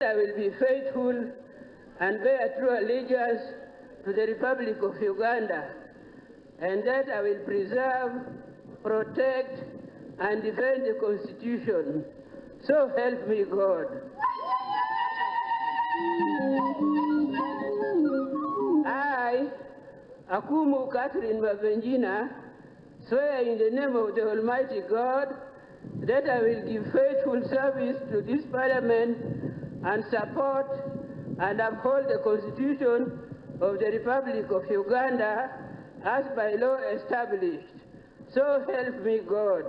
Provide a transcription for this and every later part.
I will be faithful and bear true allegiance to the Republic of Uganda, and that I will preserve, protect, and defend the Constitution. So help me God. I, Akumu Catherine Babenjina, swear in the name of the Almighty God that I will give faithful service to this Parliament and support and uphold the Constitution of the Republic of Uganda as by law established. So help me God.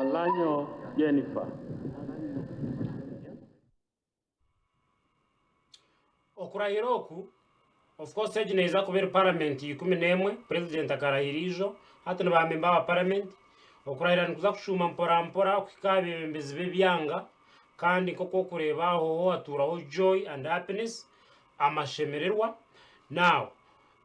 Alanyo Jennifer. Okurahira oku, of course, ejineza kubera parliament 11 president akarahirijo hati nabamemba ba parliament okurahira nikuza kushuma mpora mpora kukikabe bembezi bebyanga kandi koko kureba aho aturaho joy and happiness amashemererwa. Now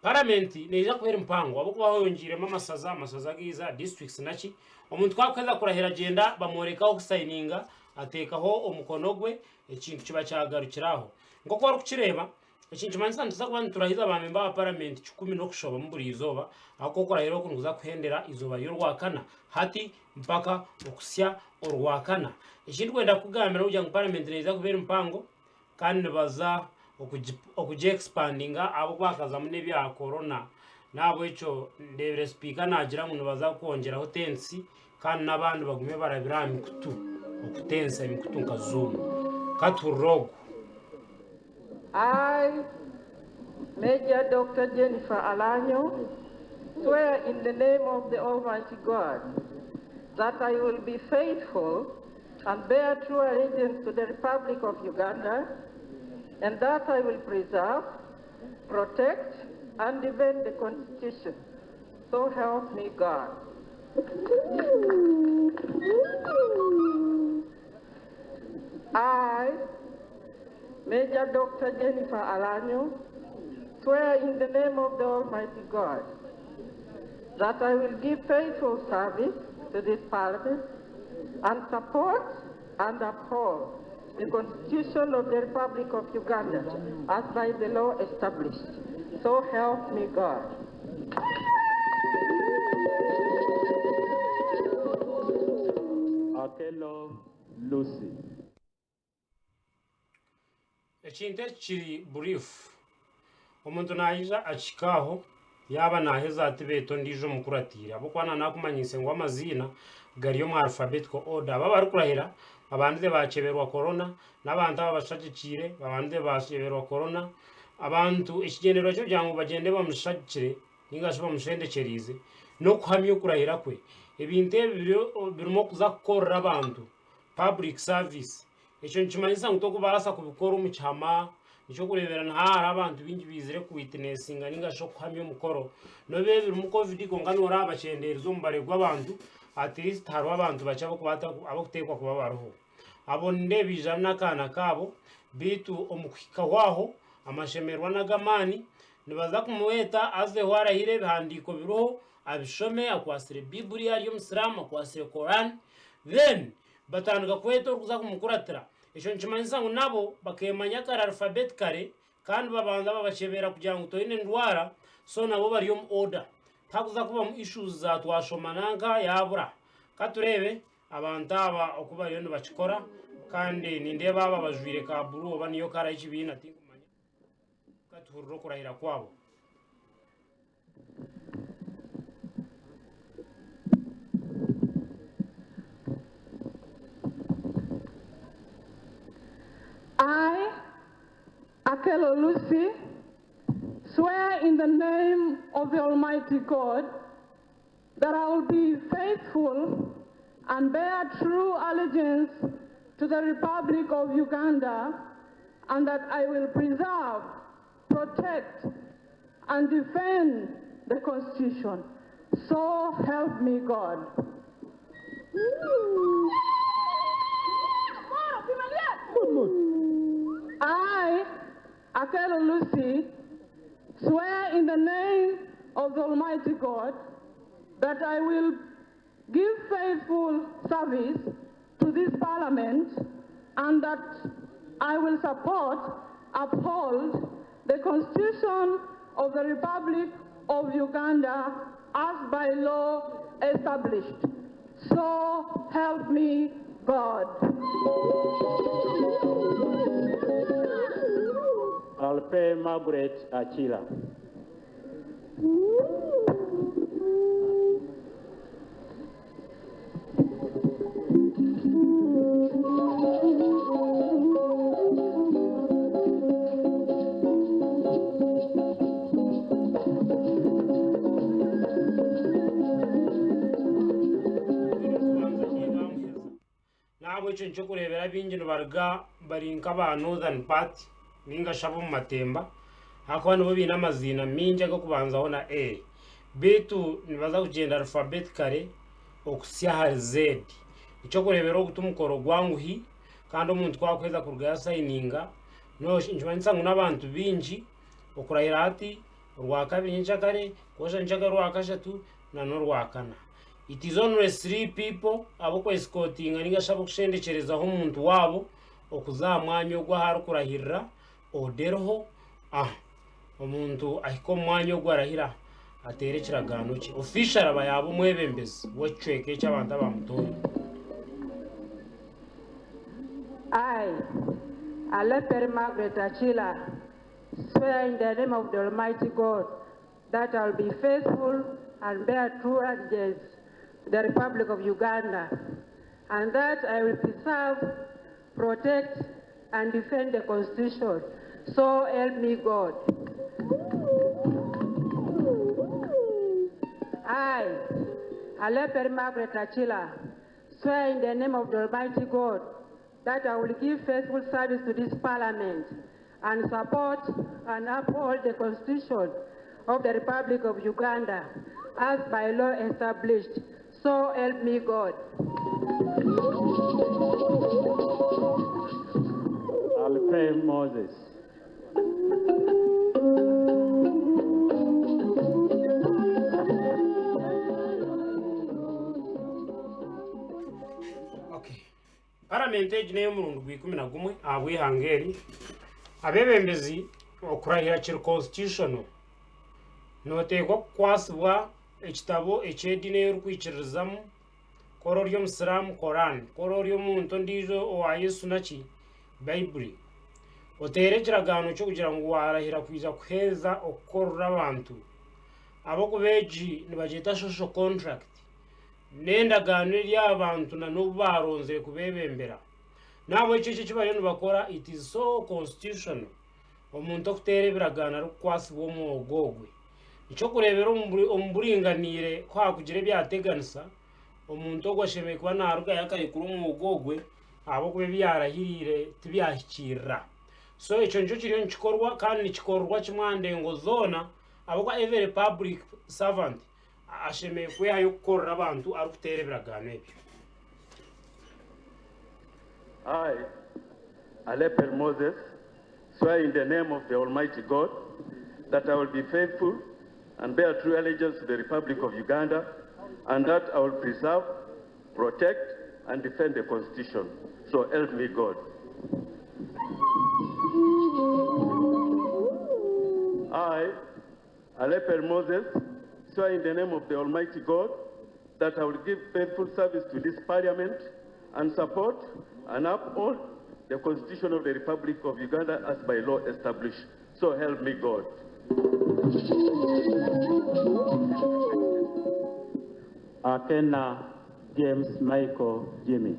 parliament neza kubera mpango abo kubaho yongiremo amasaza giza districts nachi omuntu kwakweza kurahira agenda bamorekaho kusigninga atekaho omukono gwe ekintu kiba cyagarukiraho ngo kwari kukireba ekintu manisa ntuza kuba turahiza abamemba ba parliament 10 no kushoba mu buri izoba ako kurahira ko nkuza kuhendera izoba y'urwakana hati mpaka okusya urwakana ekindi kwenda kugambira ujya mu parliament neza kubera mpango kandi baza okuje expandinga abo bakaza mu nebya corona nabo echo ndebere speaker nagira ngo baza kongeraho tensi kandi nabandi bagume barabira mikutu okutensa imikutu nkazumu katurogo. I, Major Dr. Jennifer Alanyo, swear in the name of the Almighty God that I will be faithful and bear true allegiance to the Republic of Uganda, and that I will preserve, protect, and defend the Constitution. So help me God. I, Major Dr. Jennifer Alanyo, swear in the name of the Almighty God that I will give faithful service to this Parliament and support and uphold the Constitution of the Republic of Uganda as by the law established. So help me God. Akelo Lucy. Ekinte kiri brief omuntu nayiza achikaho yaba naheza atibeto ndijo mukuratira abo kwana nakumanyise ngo amazina gariyo mu alphabetical order aba bari kurahira abandi baceberwa corona n'abandi abashakikire abandi baceberwa corona abantu ikigendero cyo byangu bagende bamushakire ningasho bamushendekerize no kuhamya kurahira kwe ebinte birimo kuza gukora abantu public service ekyo nkimanisa ngo tokubasa kubikora umucyama nicyo kurebera ntara abantu bingi bizire ku witnessinga ningasho kuhamya omukoro no bebiri mu covid konganora abacyenderezo mbaregwa abantu at least haro abantu bachabo kubata abo kutekwa kuba baroho abo ndebija nakana kabo bitu omukwika waho amashemerwa nagamani nibaza kumweta aze warahire handiko biroho abishome akwasire Biblia y'Umusiramu akwasire Quran then batandika kweto kuza kumukuratira ekyo nkimanisa ngo nabo bakemanya kara alphabet kare kandi babanza babachebera kugira ngo toyine ndwara so nabo bari mu order takuza kuba mu issues za twashomananga yabura katurebe abantu aba okuba yondo bachikora kandi ninde baba bajwire ka buru oba niyo kara ikibina tinkumanya katururo kurahira kwabo. I, Akelo Lucy, swear in the name of the Almighty God that I will be faithful and bear true allegiance to the Republic of Uganda, and that I will preserve, protect, and defend the Constitution. So help me God. I, Akelo Lucy, swear in the name of the Almighty God that I will give faithful service to this Parliament, and that I will support, uphold the Constitution of the Republic of Uganda as by law established. So help me God. Alpe Margaret Achila. nabo icyo cyo kurebera bingino barga barinka ba northern part ninga shabo mu matemba hako hano bina amazina minje go kubanzaho na A bitu nibaza kugenda alphabetically okusya har Z icyo kurebera gutumukoro gwanguhi kandi umuntu twakweza kurga signinga no njwanisa n'abantu binji okurahira ati rwa kabiri njakare kosha njakare rwa kashatu na no rwa kana. It is only 3 people aboko escorting ninga shabo kushendekerezaho umuntu wabo okuzamwanyo gwa haru kurahirira oderho umuntu ahiko mwanyo gwa rahira atere kiragano ki official abayabo mwebembezi wecweke cy'abantu abamutori. I, Aleper Margaret Achila, swear in the name of the Almighty God that I will be faithful and bear true allegiance to the Republic of Uganda, and that I will preserve, protect, and defend the Constitution. So help me God. I, Aleper Margaret Achila, swear in the name of the Almighty God that I will give faithful service to this Parliament and support and uphold the Constitution of the Republic of Uganda as by law established. So help me God. Alpe Moses. Paramente jine murundu gwikumi na gumwe abwihangeri abebembezi okurahira kiri constitutional notegwa kwasibwa ekitabo ekyedine y'orukwikirizamu koro ry'omusiramu Koran koro ry'omuntu ndijo owa Yesu naki Bible otere kiragano cyo kugira ngo warahira kwiza kuheza okukorera abantu abo kubeji nibagita social contract n'endagano y'abantu na n'ubu baronze kubebembera nabo icyo kibaryo bakora. It is so constitutional omuntu okutere biragana rukwasibwa omwogogwe icyo kurebera omburinganire kwa kugira byateganisa omuntu ogwashemeye kuba naruga yakari kuri omwogogwe abo kube byarahirire tibyahikira. So icyo nicyo kiriyo nikikorwa kandi nikikorwa kimwandengo zona abo kwa every public servant ashemeye kuyayo gukorera abantu arukutere biragano ebyo. I, Aleper Moses, swear in the name of the Almighty God that I will be faithful and bear true allegiance to the Republic of Uganda, and that I will preserve, protect, and defend the Constitution. So help me God. I, Aleper Moses, swear in the name of the Almighty God that I will give faithful service to this Parliament and support and uphold the Constitution of the Republic of Uganda as by law established. So help me God. Akena James Michael Jimmy.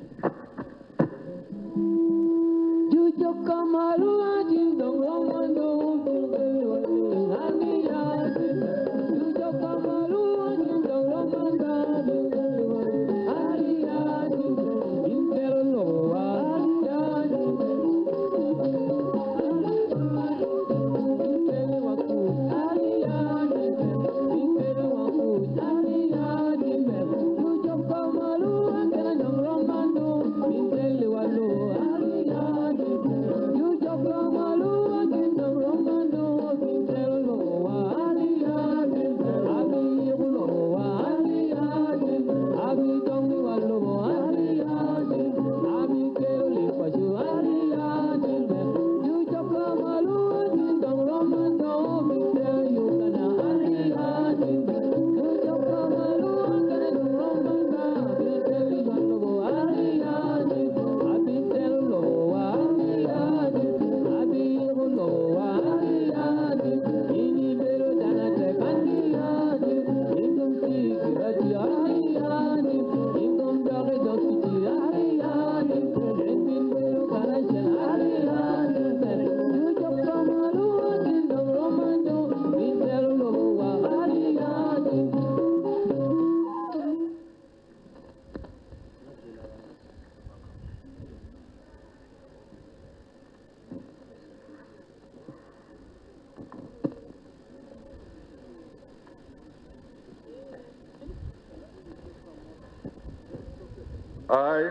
I,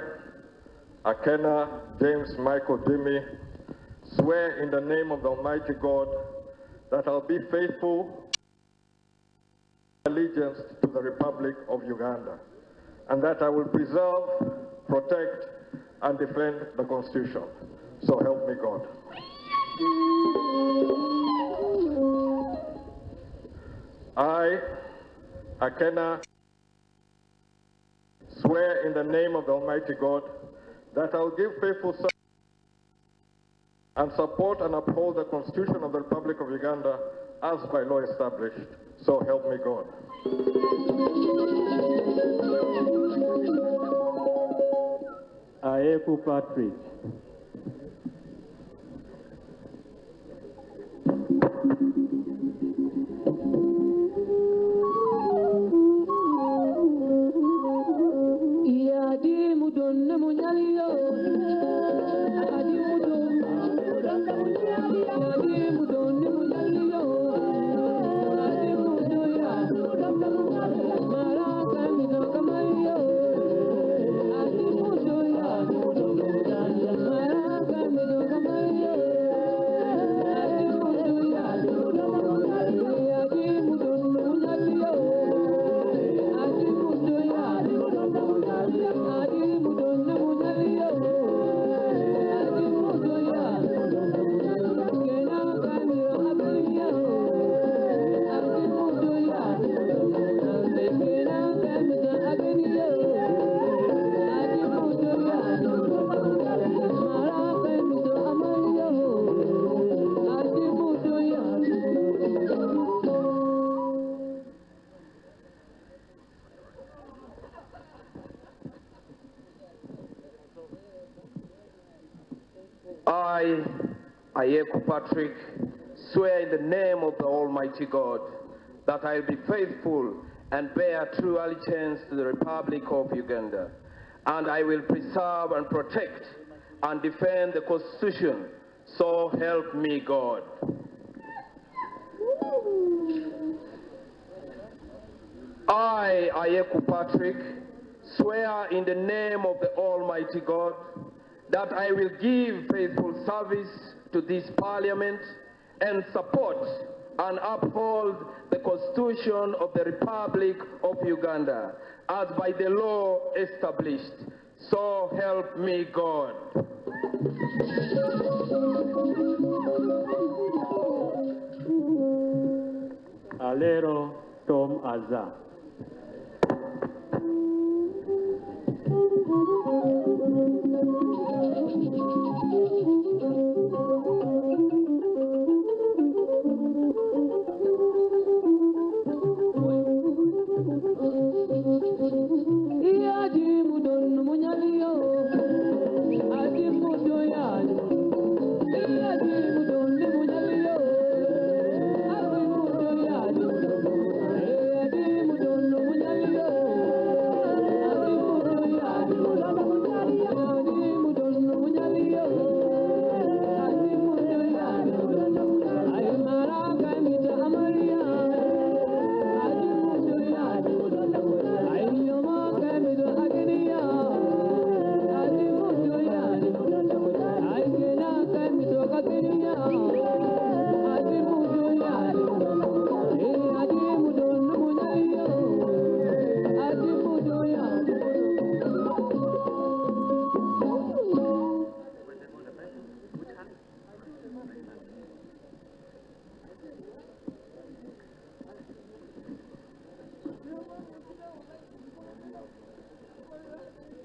Akena James Michael Jimmy, swear in the name of the Almighty God that I'll be faithful allegiance to the Republic of Uganda, and that I will preserve, protect, and defend the Constitution. So help me God. I, Akena, swear in the name of the Almighty God that I will give faithful service and support and uphold the Constitution of the Republic of Uganda as by law established. So help me God. Ayeku Patrick. I, Ayeku Patrick, swear in the name of the Almighty God that I will be faithful and bear true allegiance to the Republic of Uganda, and I will preserve and protect and defend the Constitution. So help me God. I, Ayeku Patrick, swear in the name of the Almighty God that I will give faithful service to this Parliament and support and uphold the Constitution of the Republic of Uganda as by the law established. So help me God. Alero Tom Azar.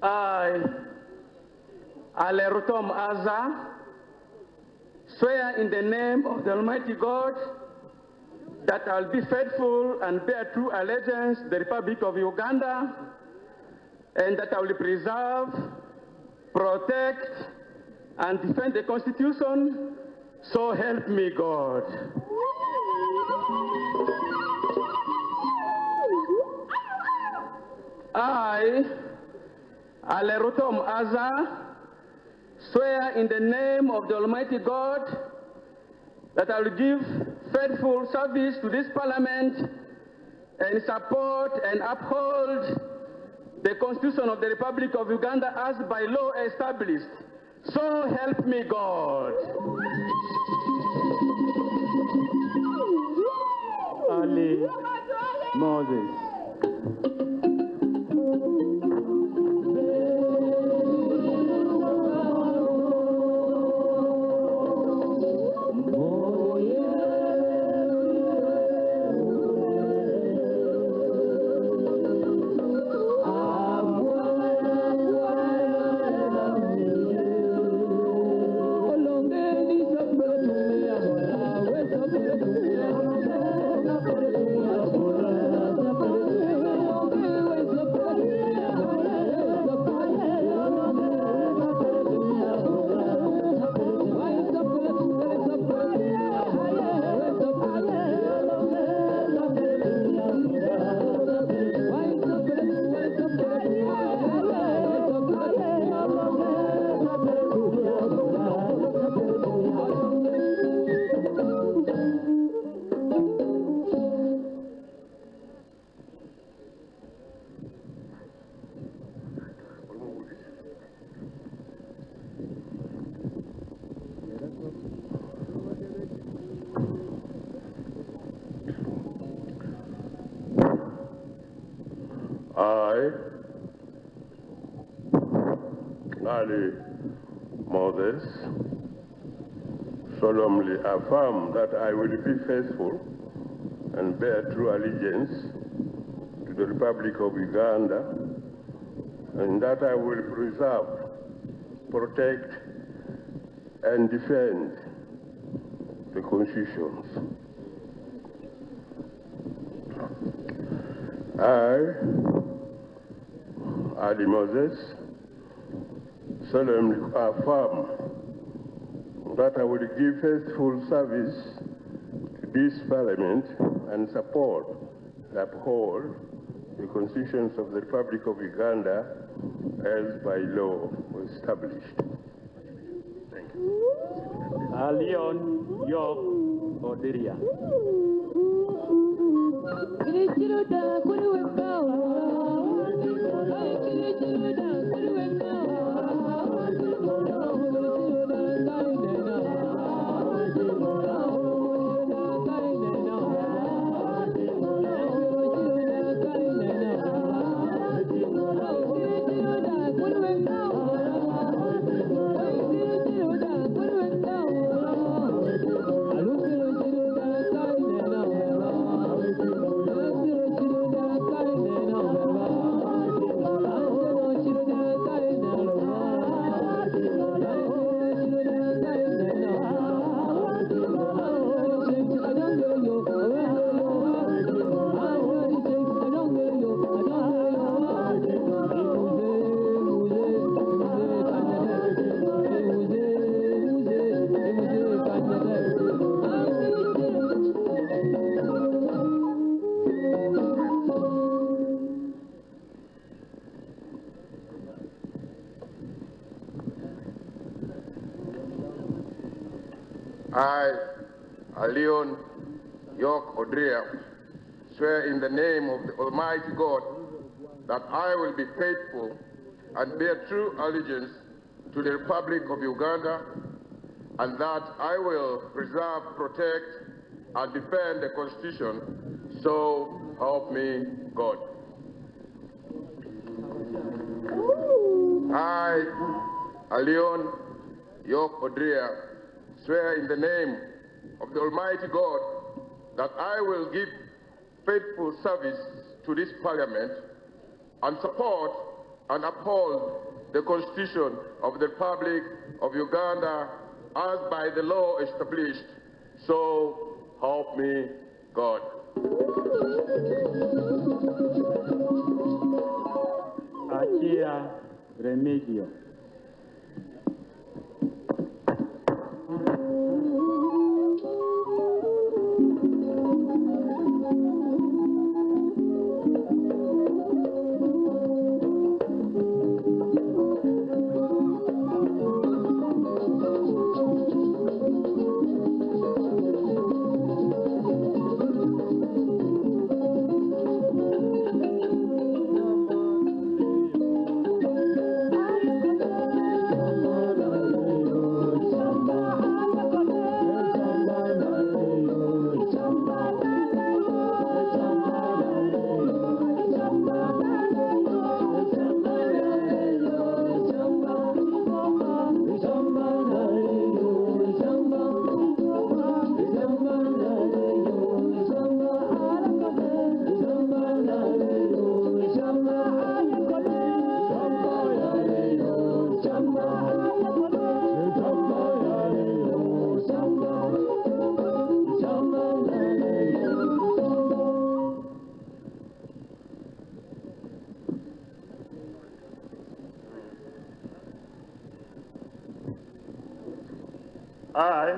I, Alerutom Aza, swear in the name of the Almighty God that I will be faithful and bear true allegiance to the Republic of Uganda, and that I will preserve, protect, and defend the Constitution. So help me God. I, Alerutom Aza, swear in the name of the Almighty God that I will give faithful service to this Parliament and support and uphold the Constitution of the Republic of Uganda as by law established. So help me God. Ali Moses. I, Ali Moses, solemnly affirm that I will be faithful and bear true allegiance to the Republic of Uganda, and that I will preserve, protect, and defend the constitutions. I, Ali Moses, solemnly affirm that I will give faithful service to this Parliament and support and uphold the constitutions of the Republic of Uganda as by law established. Thank you. Leon York Odiria. I, Leon York Odrea, swear in the name of the Almighty God that I will be faithful and bear true allegiance to the Republic of Uganda, and that I will preserve, protect, and defend the Constitution, so help me God. I, Leon York Odrea, swear in the name of the Almighty God that I will give faithful service to this Parliament and support and uphold the Constitution of the Republic of Uganda as by the law established. So help me God. Achia Remigio. I,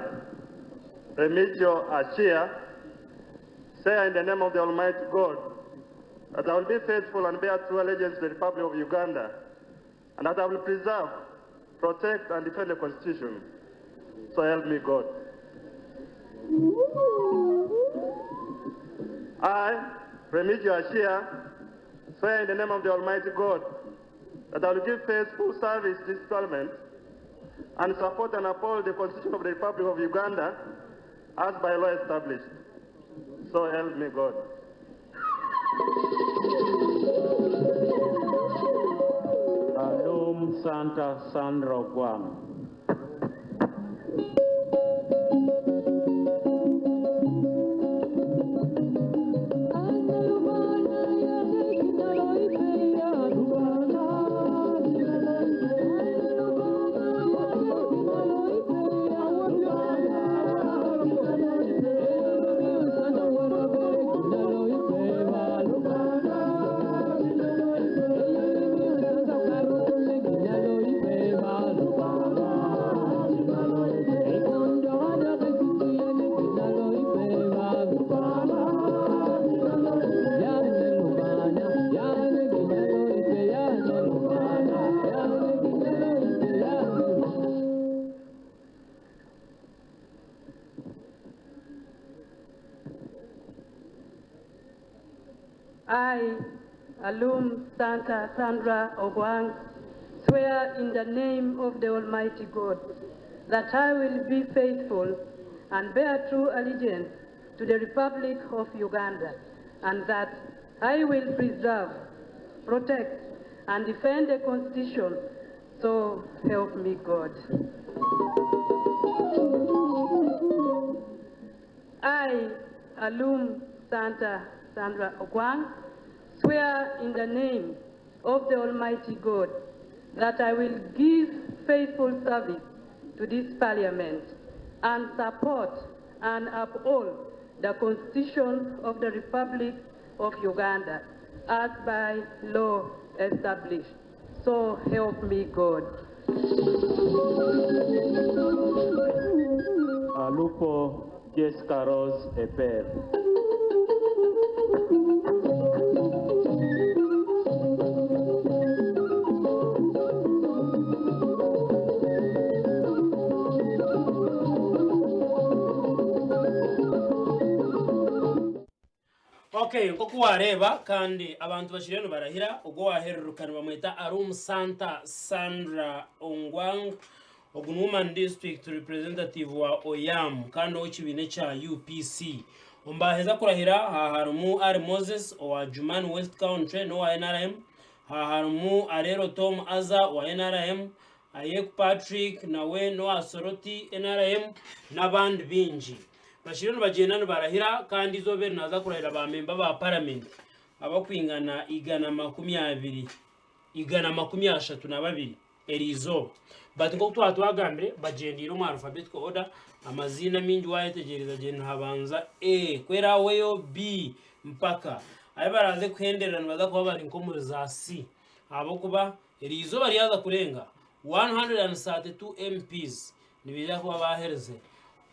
Remigio Achia, say in the name of the Almighty God that I will be faithful and bear true allegiance to the Republic of Uganda, and that I will preserve, protect, and defend the Constitution. So help me God. I, Remigio Achia, swear in the name of the Almighty God that I will give faithful service to this Parliament and support and uphold the Constitution of the Republic of Uganda as by law established. So help me God. Alum Santa Sandra Guam. I, Alum Santa Sandra Ogwang, swear in the name of the Almighty God that I will be faithful and bear true allegiance to the Republic of Uganda, and that I will preserve, protect, and defend the Constitution. So help me God. I, Alum Santa Sandra Ogwang, swear in the name of the Almighty God that I will give faithful service to this Parliament and support and uphold the Constitution of the Republic of Uganda as by law established. So help me God. Alupo Jessica Rose Eper. Okay, nk'uko wareba kandi abantu bashireno barahira ubwo wahererukana bamwita Alum Santa Sandra Ogwang Woman District Representative wa Oyam kandi w'ikibine cha UPC umbaheza kurahira haharumu Ari Moses wa Juman West Country no wa NRM haharumu Arero Tom Aza wa NRM Ayek Patrick nawe no Asoroti NRM n'abandi binji bashirano bagenda barahira kandi izobere naza kurahira ba member ba parliament abakwingana igana 32 erizo bati ngo twatwagambire bagendira mu alphabetical order amazina mingi wayetegereza genda habanza kwera weyo B mpaka ayi baraze kwenderana baza kuba bari nko za C abo kuba erizo bari yaza kurenga 132 MPs nibiza kuba bahereze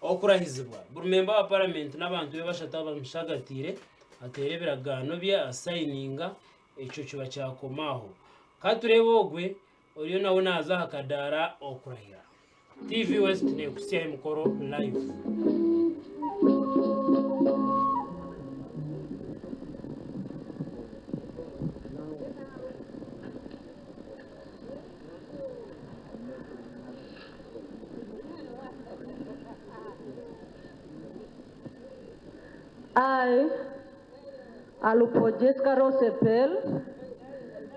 okurahizibwa buri member wa parliament n'abantu be bashata bamushagatire atere biragano bya assigninga ico kiba cyakomaho katurebogwe uriyo nawe naza hakadara okurahira TV West ne kusiya omukoro live. I, Alupo Jessica Rosepel,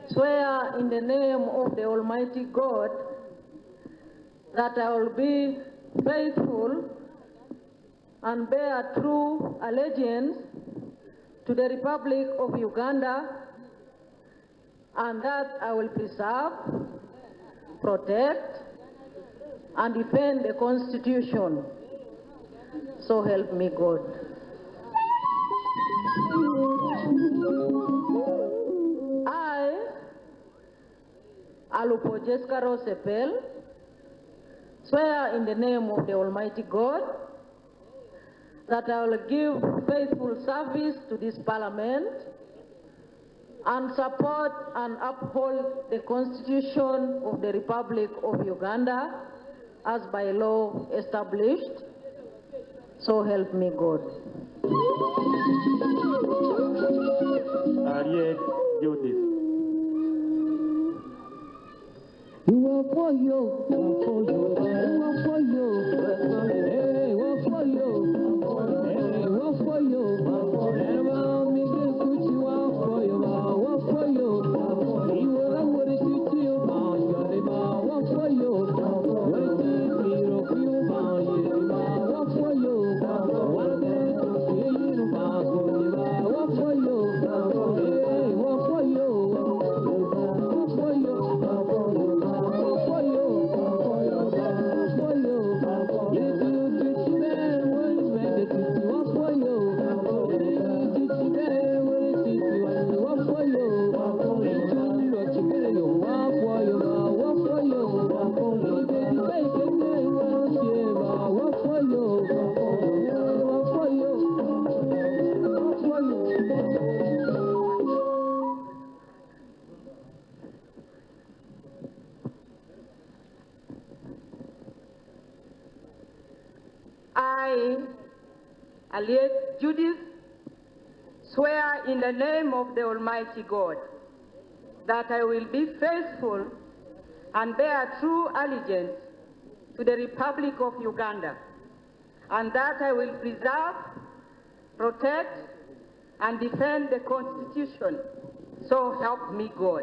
swear in the name of the Almighty God that I will be faithful and bear true allegiance to the Republic of Uganda, and that I will preserve, protect, and defend the Constitution. So help me God. I, Alupo Jessica Rosepel, swear in the name of the Almighty God that I will give faithful service to this Parliament and support and uphold the Constitution of the Republic of Uganda as by law established. So help me God. Harriet Judith. I, Aliet Judith, swear in the name of the Almighty God that I will be faithful and bear true allegiance to the Republic of Uganda, and that I will preserve, protect, and defend the Constitution. So help me God.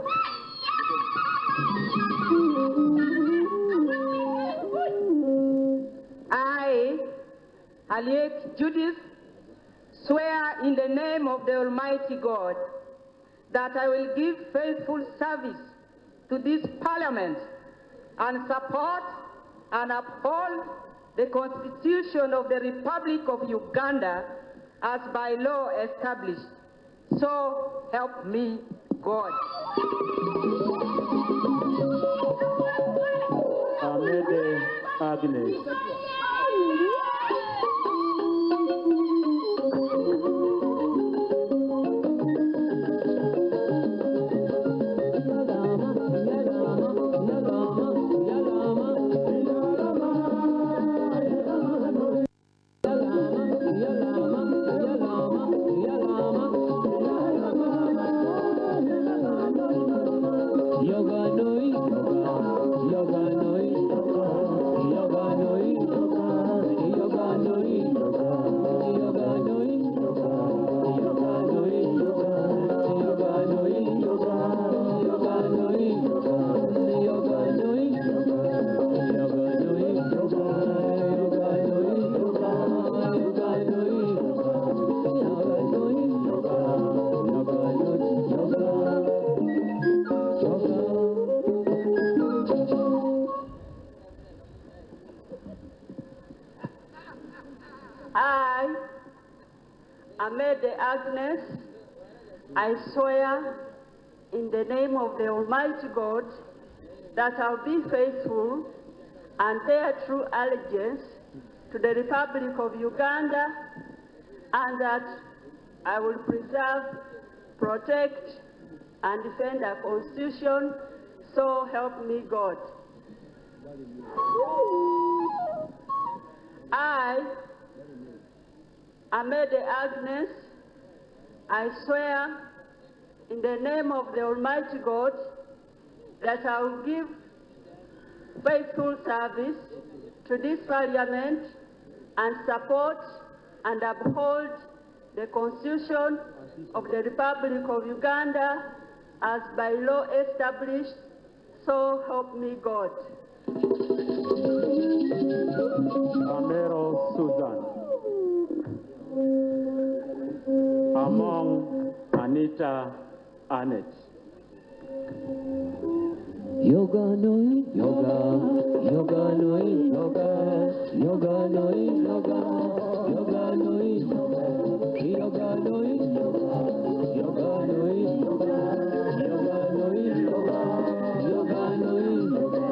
I, Aliet Judith, swear in the name of the Almighty God that I will give faithful service to this Parliament and support and uphold the Constitution of the Republic of Uganda as by law established. So help me God. Amede Agnes. I, Amede Agnes, I swear in the name of the Almighty God that I'll be faithful and bear true allegiance to the Republic of Uganda, and that I will preserve, protect, and defend our Constitution. So help me God. I, Amede Agnes, I swear in the name of the Almighty God that I will give faithful service to this Parliament and support and uphold the Constitution of the Republic of Uganda as by law established. So help me God. Amero Susan. Among Anita Annette. Yoga noi yoga, yoga noi yoga, yoga noi yoga, yoga noi yoga, yoga noi yoga, yoga noi yoga, yoga noi yoga, yoga noi yoga.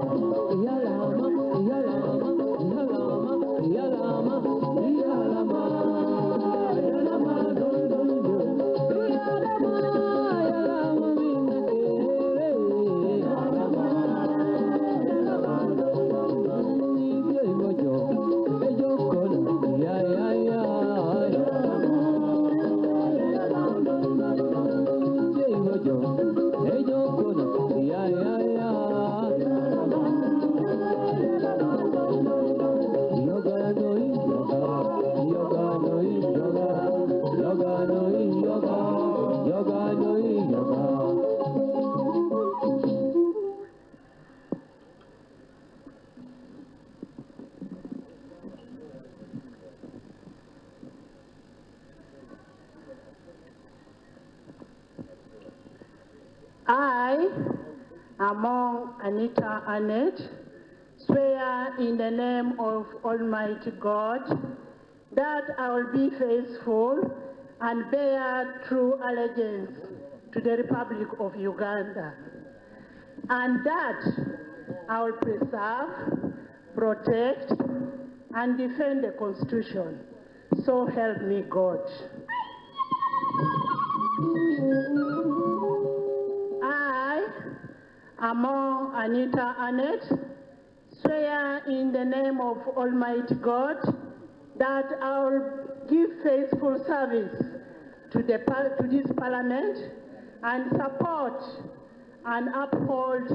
Yalama, yalama. I, among Anita Annette, swear in the name of Almighty God that I will be faithful and bear true allegiance to the Republic of Uganda, and that I will preserve, protect, and defend the Constitution. So help me God. I, among Anita Annette, swear in the name of Almighty God that I will give faithful service to this Parliament and support and uphold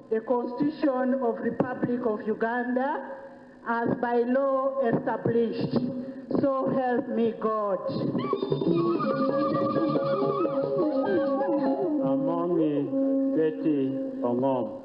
the Constitution of Republic of Uganda as by law established. So help me God. Among Betty Ongom.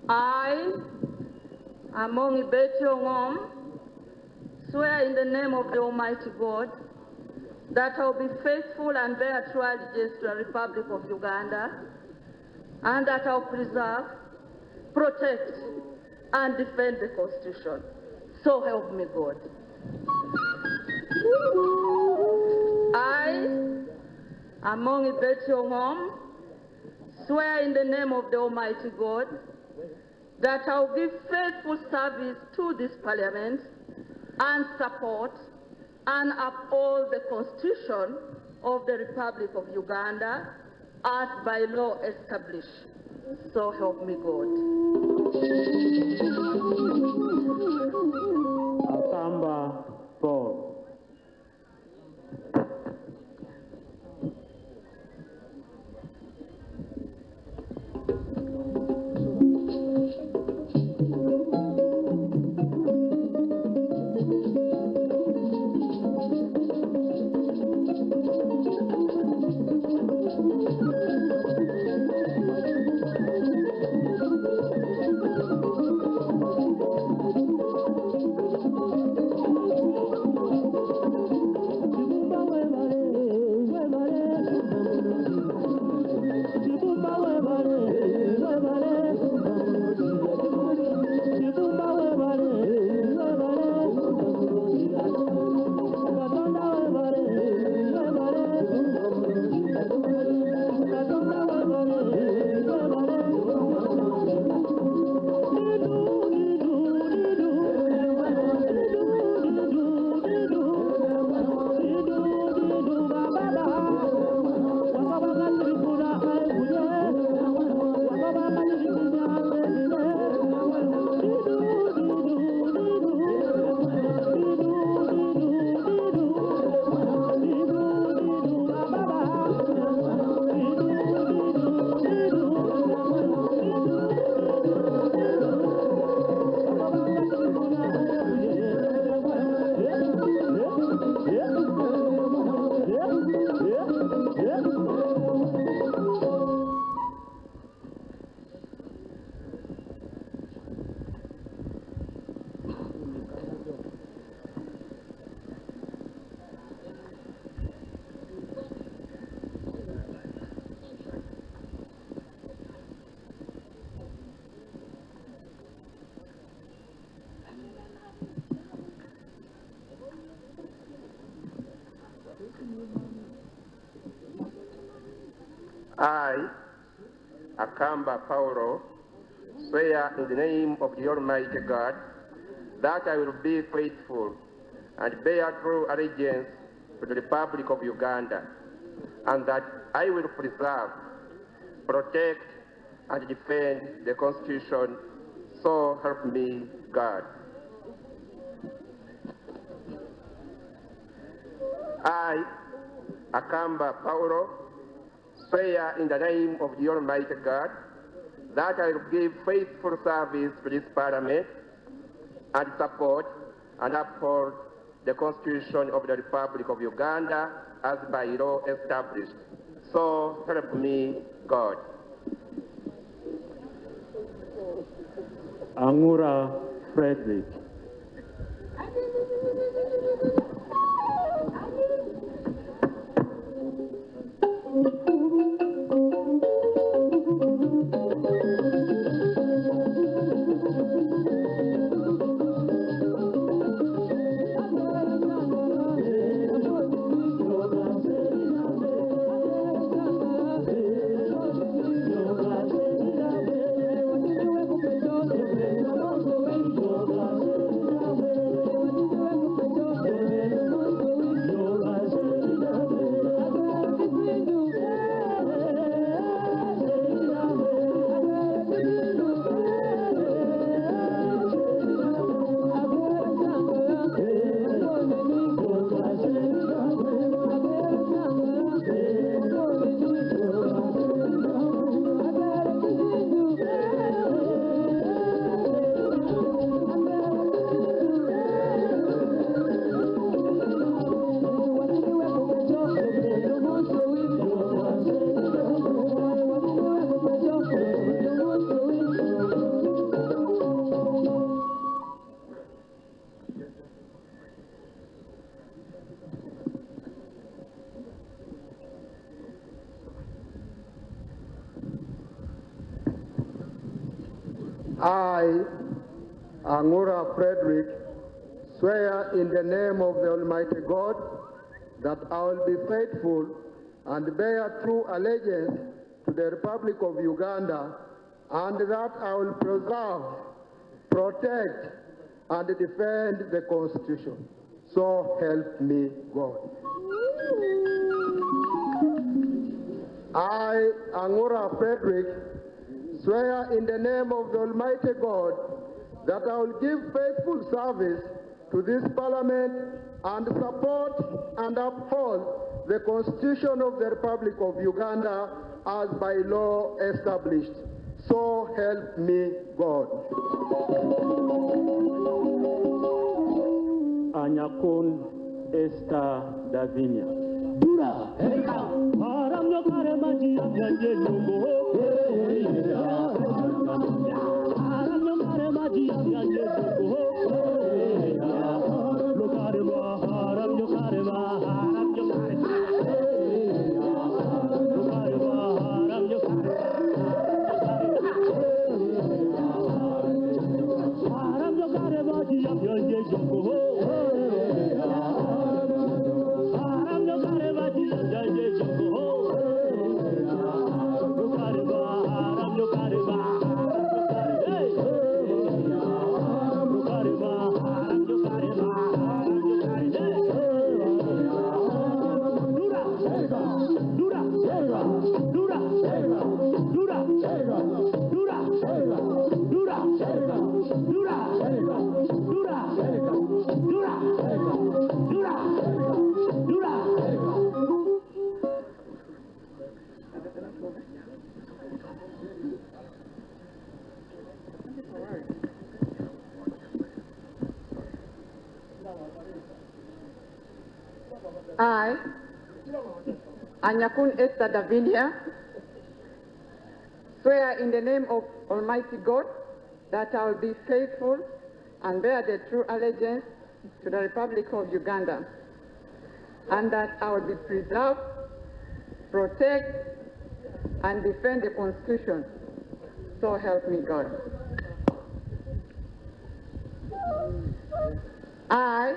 I, among Betty Ongom, swear in the name of the Almighty God that I will be faithful and bear true allegiance to the Republic of Uganda, and that I will preserve, protect, and defend the Constitution. So help me God. I, among Betty Ongom, swear in the name of the Almighty God that I will give faithful service to this Parliament and support and uphold the Constitution of the Republic of Uganda as by law established. So help me God. Akamba Paul. I, Akamba Paulo, swear in the name of the Almighty God that I will be faithful and bear true allegiance to the Republic of Uganda, and that I will preserve, protect, and defend the Constitution, so help me God. I, Akamba Paulo, swear in the name of the Almighty God that I will give faithful service to this Parliament and support and uphold the Constitution of the Republic of Uganda as by law established. So help me God. Angura Frederick. I, Angura Frederick, swear in the name of the Almighty God that I will be faithful and bear true allegiance to the Republic of Uganda, and that I will preserve, protect, and defend the Constitution. So help me God. I, Angura Frederick, swear in the name of the Almighty God that I will give faithful service to this Parliament and support and uphold the Constitution of the Republic of Uganda as by law established. So help me God. Anyakun Esther Davinia. Dura, haram no kare maji abanye nyumbo. Haram no kare maji abanye nyumbo. Lo kare ma haram no kare ma haram no kare. Lo kare ma haram no kare. Haram no kare maji abanye nyumbo. I, Anyakun Esther Davinia, swear in the name of Almighty God that I will be faithful and bear the true allegiance to the Republic of Uganda, and that I will be preserved, protect, and defend the Constitution. So help me God. I,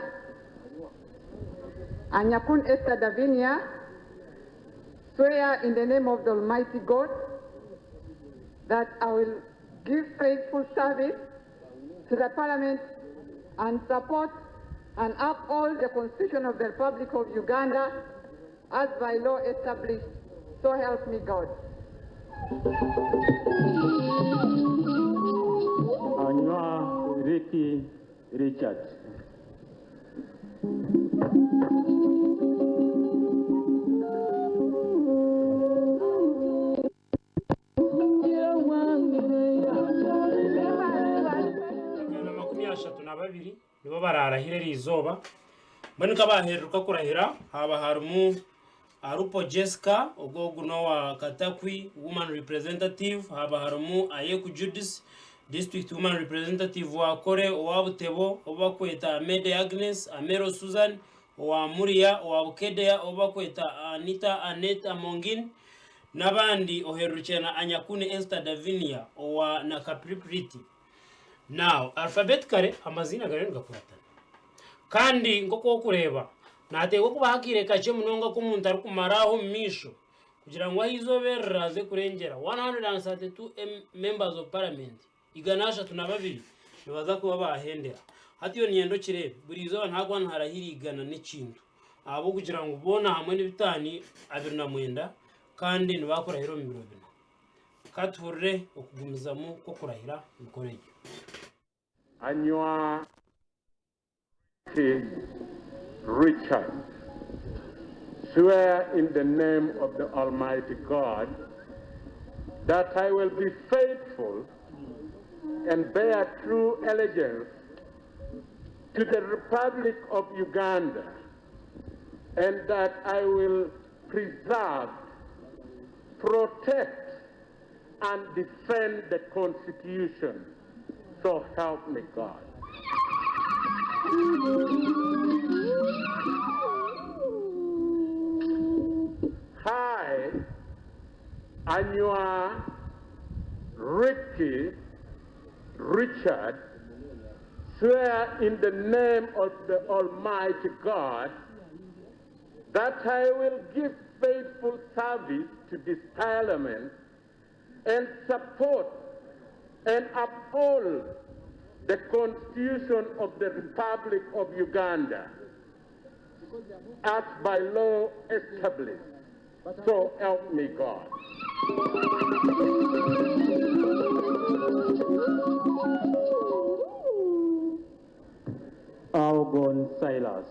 Anyakun Esther Davinia, swear in the name of the Almighty God that I will give faithful service to the Parliament and support and uphold the Constitution of the Republic of Uganda as by law established. So help me God. Anywa Ricky Richard. Babiri nibo bararahira rizoba manika baheruka kurahira haba harumu Arupo Jessica ogoguno wa Katakwi woman representative haba harumu Ayeku Judith district woman representative wa Kore owabutebo obakweta Mede Agnes Amero Susan wa Muria wa Bukedea obakweta Anita Aneta Mongin nabandi oherukena Anyakune Esther Davinia wa Nakapripriti. Now, alphabetically, amazina gari ngakuratana. Kandi ngoko kureba. Nategwa kubahakire kache munonga kumuntu ari kumaraho misho. Kugira ngo ahizoberaze kurengera 132 members of parliament. Iganasha tunababiri. Nibaza kuba bahendera. Hatiyo niendo kirebe. Burizo ntagwa ntarahiri igana n'ikintu. Abo kugira ngo ubona hamwe n'ibitani 29 kandi nibakora hero 20. Kature okugumizamu ko kurahira mukoreye. Anywa Richard, swear in the name of the Almighty God that I will be faithful and bear true allegiance to the Republic of Uganda, and that I will preserve, protect, and defend the Constitution. So help me God. I, Anywa Ricky Richard, swear in the name of the Almighty God that I will give faithful service to this Parliament and support and uphold the Constitution of the Republic of Uganda as by law established. So help me God. Algon Silas.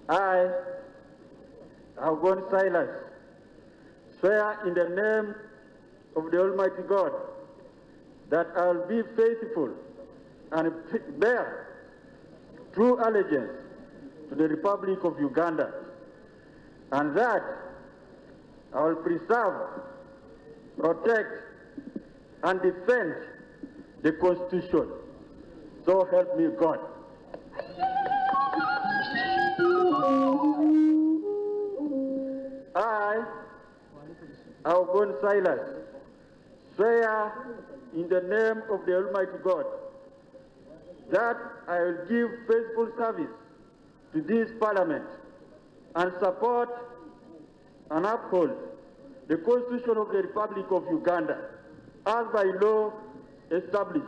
I, Algon Silas, swear in the name of the Almighty God that I will be faithful and bear true allegiance to the Republic of Uganda, and that I will preserve, protect, and defend the Constitution. So help me God. I, Algon Silas, swear in the name of the Almighty God that I will give faithful service to this Parliament and support and uphold the Constitution of the Republic of Uganda as by law established.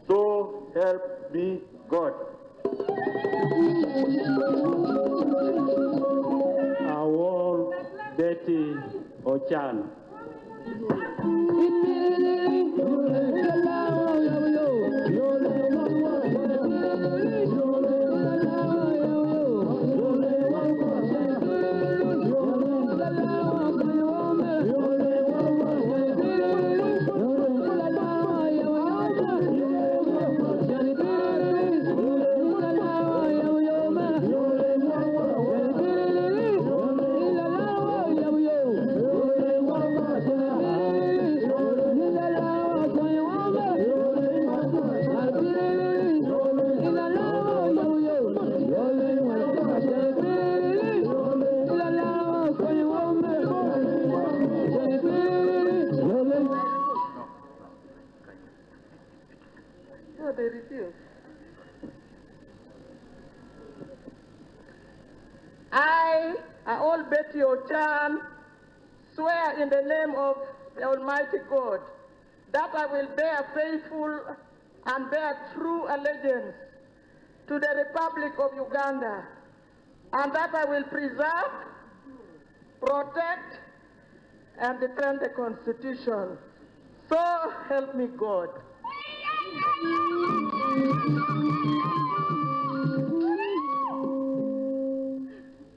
So help me God. Awol Betty Ochan. They refuse. I all Betty Ochan, swear in the name of the Almighty God that I will bear faithful and bear true allegiance to the Republic of Uganda, and that I will preserve, protect, and defend the Constitution. So help me God.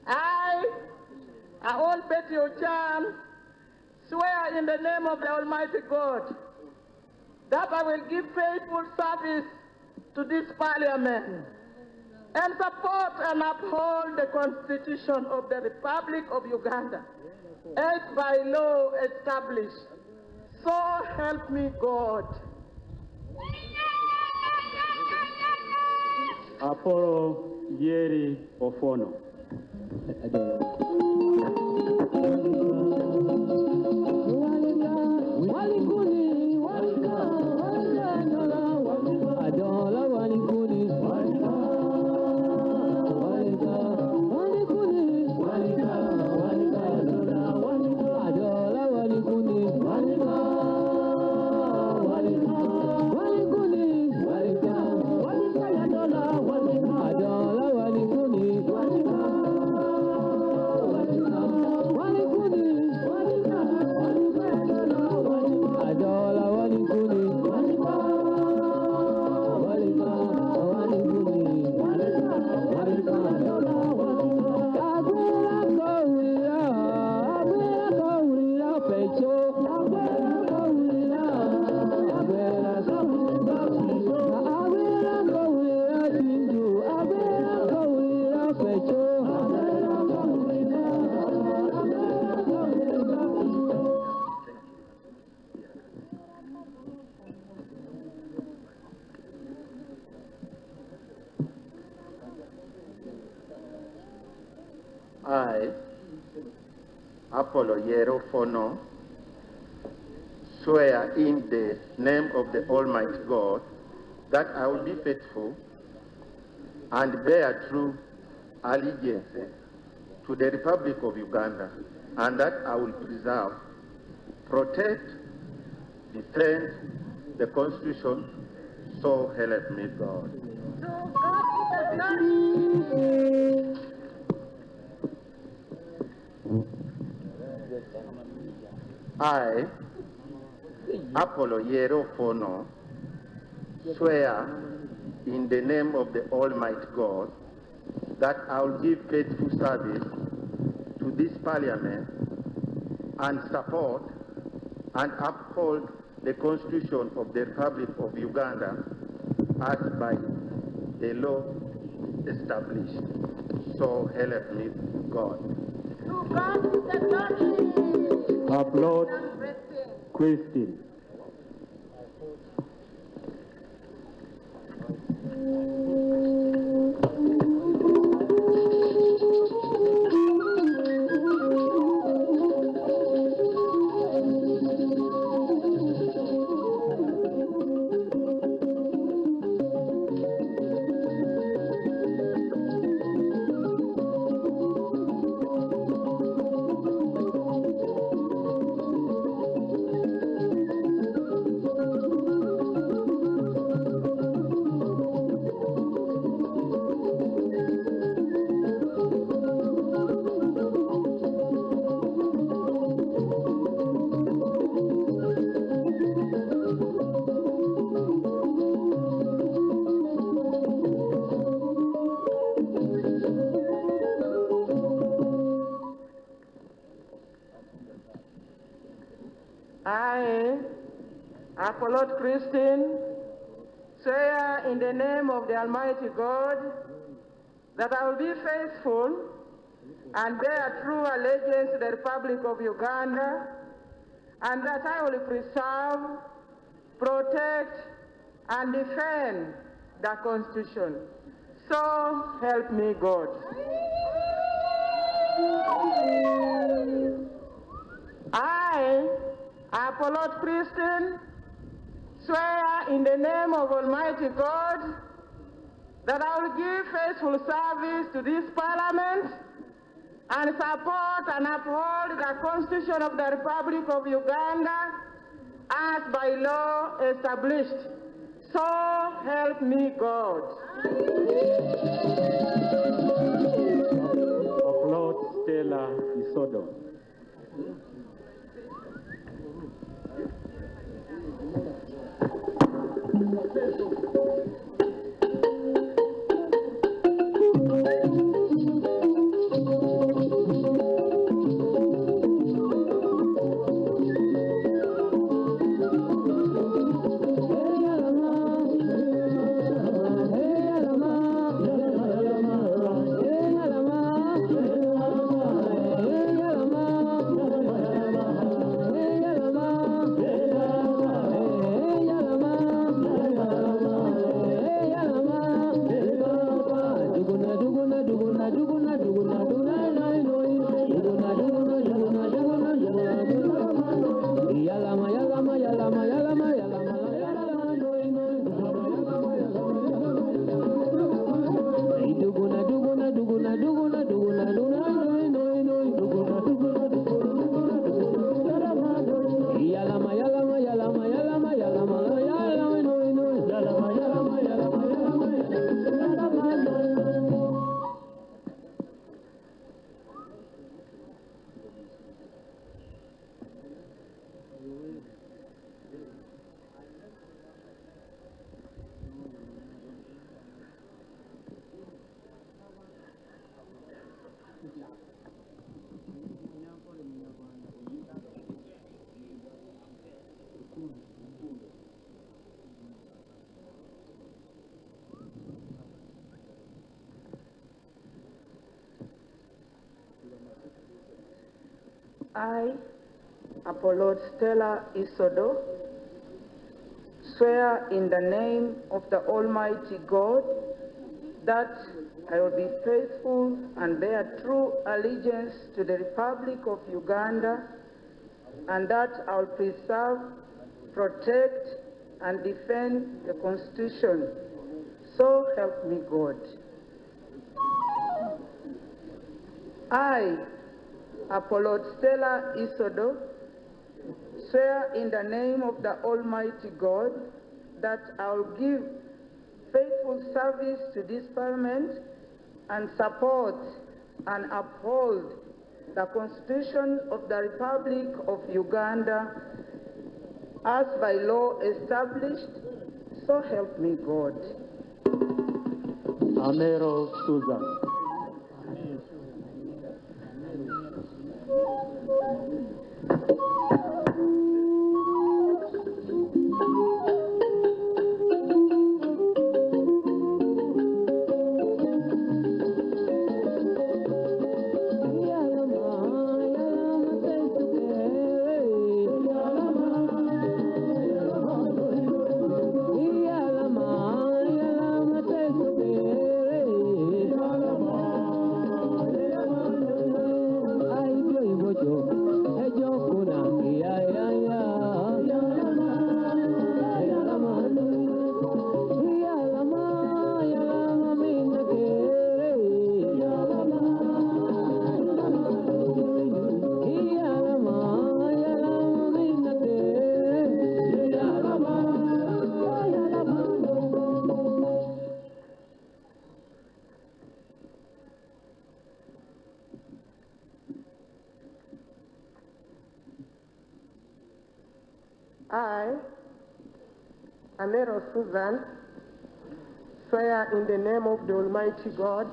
I all Betty Ochan, swear in the name of the Almighty God that I will give faithful service to this Parliament and support and uphold the Constitution of the Republic of Uganda as by law established. So help me God. Apollo Yeri Ofono. I, Apollo Yero Fono, swear in the name of the Almighty God that I will be faithful and bear true allegiance to the Republic of Uganda, and that I will preserve, protect, defend the Constitution, so help me God. I, Apollo Yero Fono, swear in the name of the Almighty God that I will give faithful service to this Parliament and support and uphold the Constitution of the Republic of Uganda as by the law established. So help me God. Upload Christine. Apollo Christine, swear in the name of the Almighty God that I will be faithful and bear true allegiance to the Republic of Uganda, and that I will preserve, protect, and defend the Constitution. So help me God. I, Apollo Christian, swear in the name of Almighty God that I will give faithful service to this Parliament and support and uphold the Constitution of the Republic of Uganda as by law established. So help me God. Applaud Stella Isodo. I, Apollo Stella Isodo, swear in the name of the Almighty God that I will be faithful and bear true allegiance to the Republic of Uganda, and that I will preserve, protect, and defend the Constitution. So help me God. I, Apollo Stella Isodo, swear in the name of the Almighty God that I will give faithful service to this Parliament and support and uphold the Constitution of the Republic of Uganda as by law established. So help me God. Amero Susan. I, Amero Susan, swear in the name of the Almighty God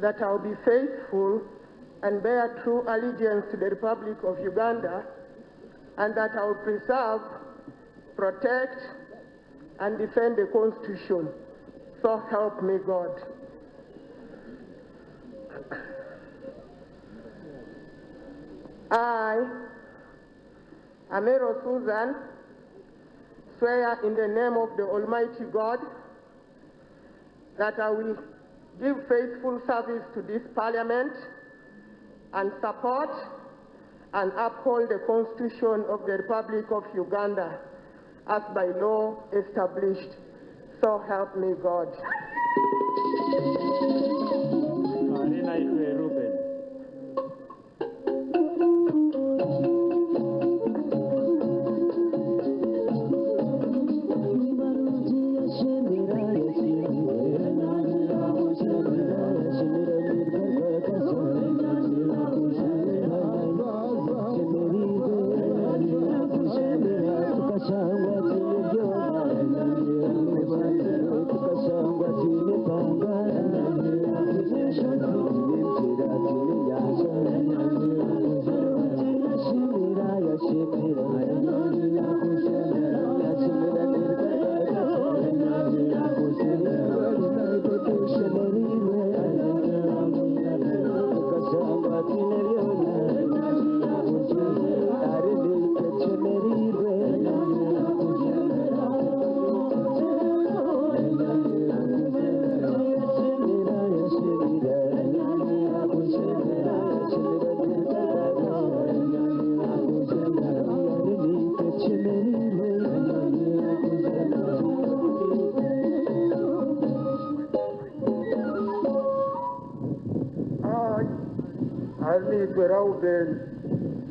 that I will be faithful and bear true allegiance to the Republic of Uganda, and that I will preserve, protect, and defend the Constitution. So help me God. I, Amero Susan, swear in the name of the Almighty God that I will give faithful service to this Parliament and support and uphold the Constitution of the Republic of Uganda as by law established. So help me God.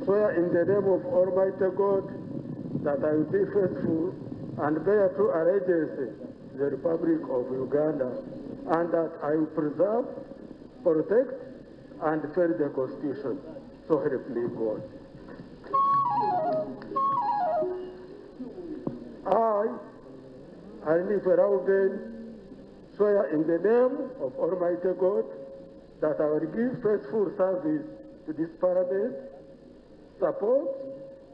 Swear in the name of Almighty God that I will be faithful and bear true allegiance to the Republic of Uganda, and that I will preserve, protect, and defend the Constitution. So help me God. I, Arnie Feraugen, swear in the name of Almighty God that I will give faithful service to this Parliament, support,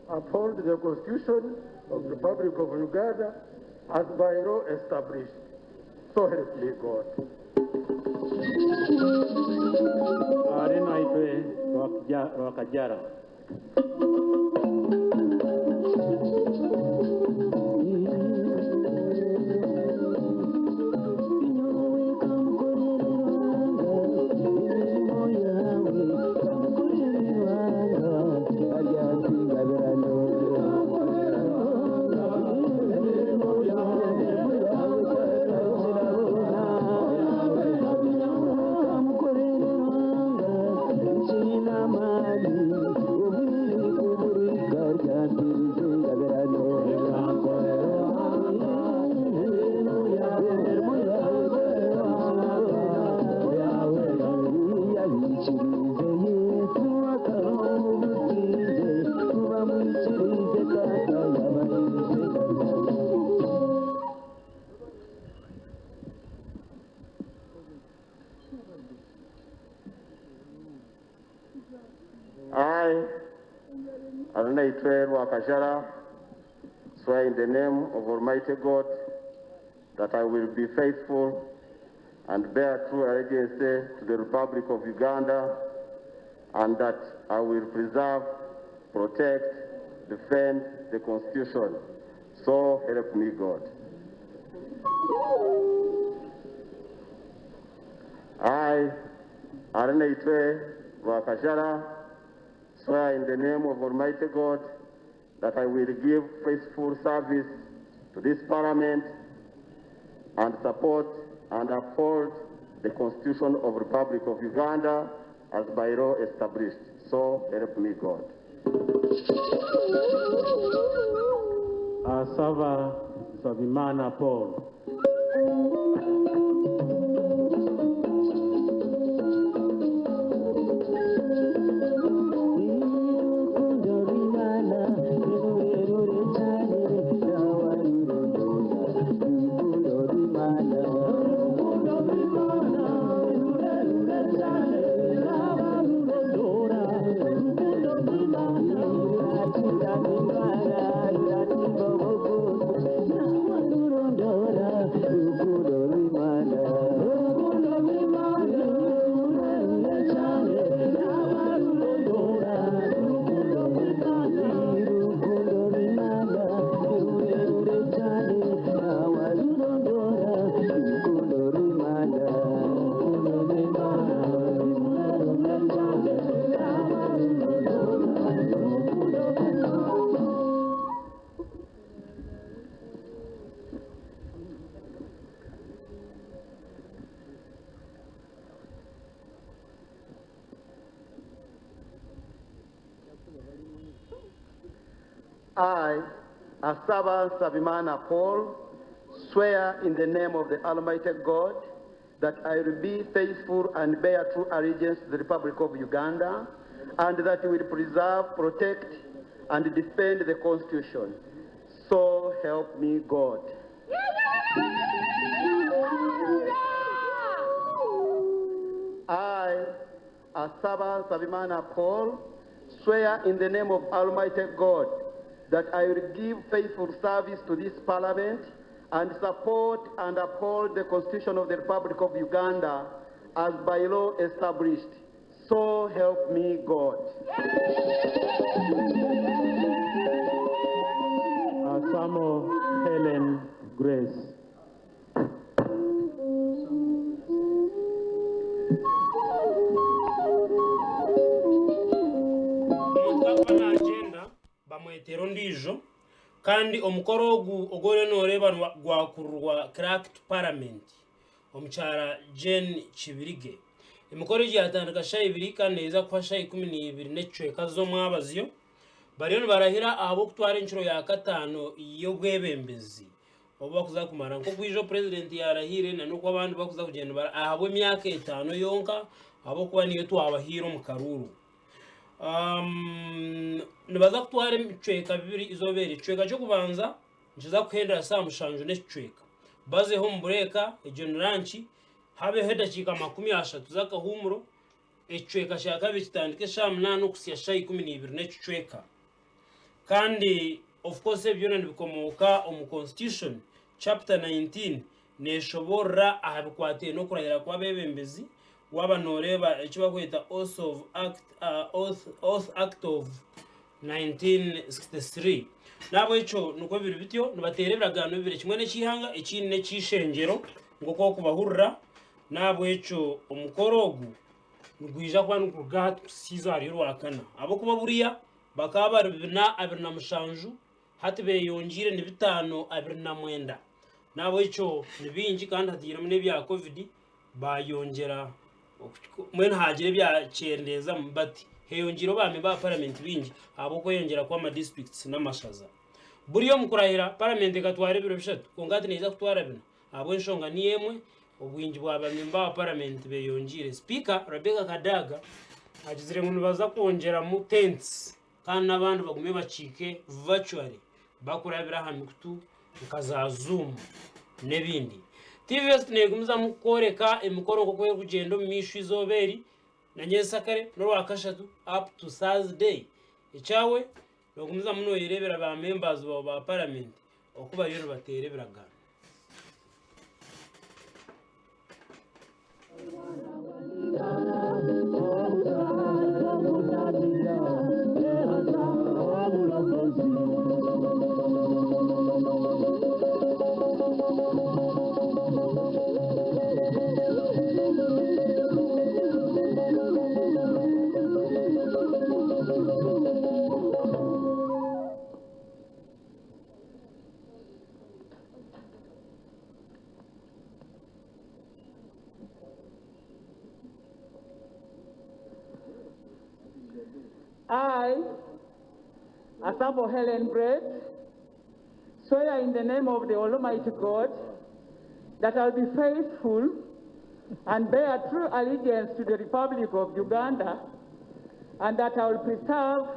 uphold the Constitution of the Republic of Uganda as by law established. So help me God. Arena itwe wakajara. I, Arnaitwe Wakajara, swear in the name of Almighty God that I will be faithful and bear true allegiance to the Republic of Uganda, and that I will preserve, protect, defend the Constitution. So help me God. I, Arnaitwe Wakajara, swear in the name of Almighty God that I will give faithful service to this Parliament and support and uphold the Constitution of the Republic of Uganda as by law established. So help me God. Asava Savimana Paul. Thank you. I, as servant Sabimana Paul, swear in the name of the Almighty God that I will be faithful and bear true allegiance to the Republic of Uganda, and that I will preserve, protect, and defend the Constitution. So help me God. I, as servant Sabimana Paul, swear in the name of Almighty God that I will give faithful service to this Parliament and support and uphold the Constitution of the Republic of Uganda as by law established. So help me God. Asamo Helen Grace. agenda bamwetero ndijo kandi omukoro ogore noreba gwakurwa cracked parliament omuchara Jen Chibirige emikoro yatandika shayibiri kandi eza kwasha 12 necweka zo mwabazyo bariyo barahira abo kutwara inchiro ya 5 iyo bwebembezi obo bakuza kumara nko kwijo president yarahire na nuko abandi bakuza kugenda abo myaka 5 yonka abo kuba niyo twabahiro mu karuru nibaza kutwara imicweka bibiri izobera icweka cyo kubanza njiza kuhendera saa mushanju necweka baze ho mbureka ejoneranchi habe hedakika 30 zakahumuro icweka sha kabiri kitandike sha 8 kusiya sha 12 necweka kandi of course byona nibikomoka omu constitution chapter 19 neshobora ahabikwate no kurahira kwa bebembezi waba noreba icyo bakwita Oath Act of 1963 nabo ico nuko biri bityo nibaterebiragano bibiri kimwe n'ekihanga ekindi n'ekishengyero ngoko kubahurira nabo ico omukorogu ngwija kwa nukuga sizari rwakana abo kuba buriya bakaba 27 hati beyongire ni 5 nabo ico nibinji kandi hatira mu nebya covid bayongera mwene hagire bya cyendeza mbati heyongiro bame ba parliament bingi abo ko yongera kwa ma districts n'amashaza buriyo mukurahira parliament gatware biro bishatu kongati neza kutwara bino abo nshonga ni yemwe obwingi bwa bamemba ba parliament beyongire speaker Rebecca Kadaga agizire ngo baza kongera mu tents kandi nabandi bagume bacike virtually bakurabira hamikutu ukaza zoom nebindi TVS negumza mukoreka emikoro ko kwe kugendo mishu izoberi na nyesakare no wakashatu up to Thursday echawe nogumza muno yerebera ba members ba parliament okuba rero batereberaga I, Asabo Helen Grace, swear in the name of the Almighty God that I'll be faithful and bear true allegiance to the Republic of Uganda, and that I will preserve,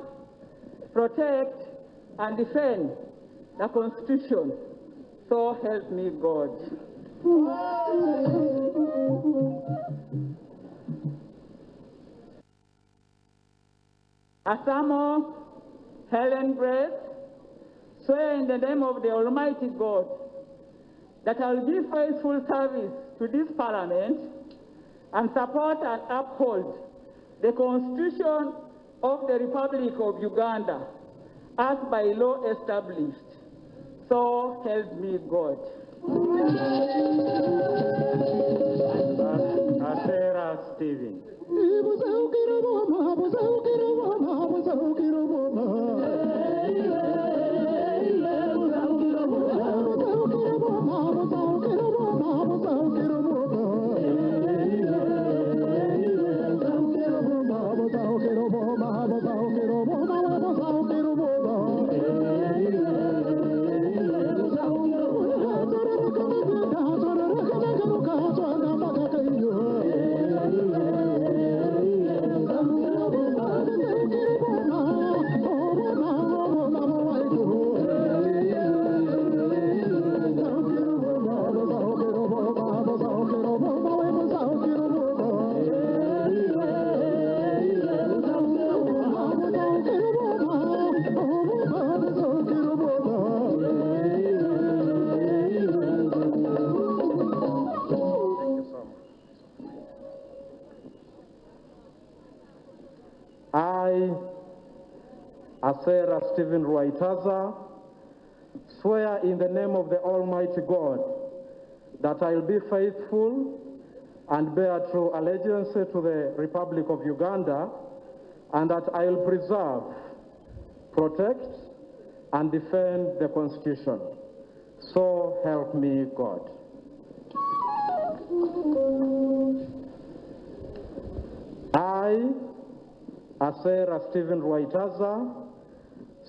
protect, and defend the Constitution. So help me God. Asamo Helen Grace, swear in the name of the Almighty God that I will give faithful service to this Parliament and support and uphold the Constitution of the Republic of Uganda as by law established. So help me God. Asera Stephen. Asera Stephen Rwaitaza, swear in the name of the Almighty God that I will be faithful and bear true allegiance to the Republic of Uganda, and that I will preserve, protect, and defend the Constitution. So help me God. I, Asera Stephen Rwaitaza,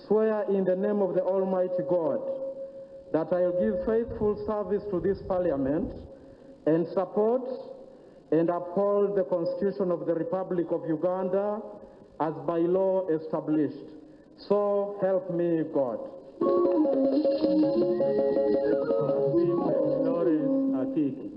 swear in the name of the Almighty God that I will give faithful service to this Parliament and support and uphold the Constitution of the Republic of Uganda as by law established. So help me God. Lawrence Akiki.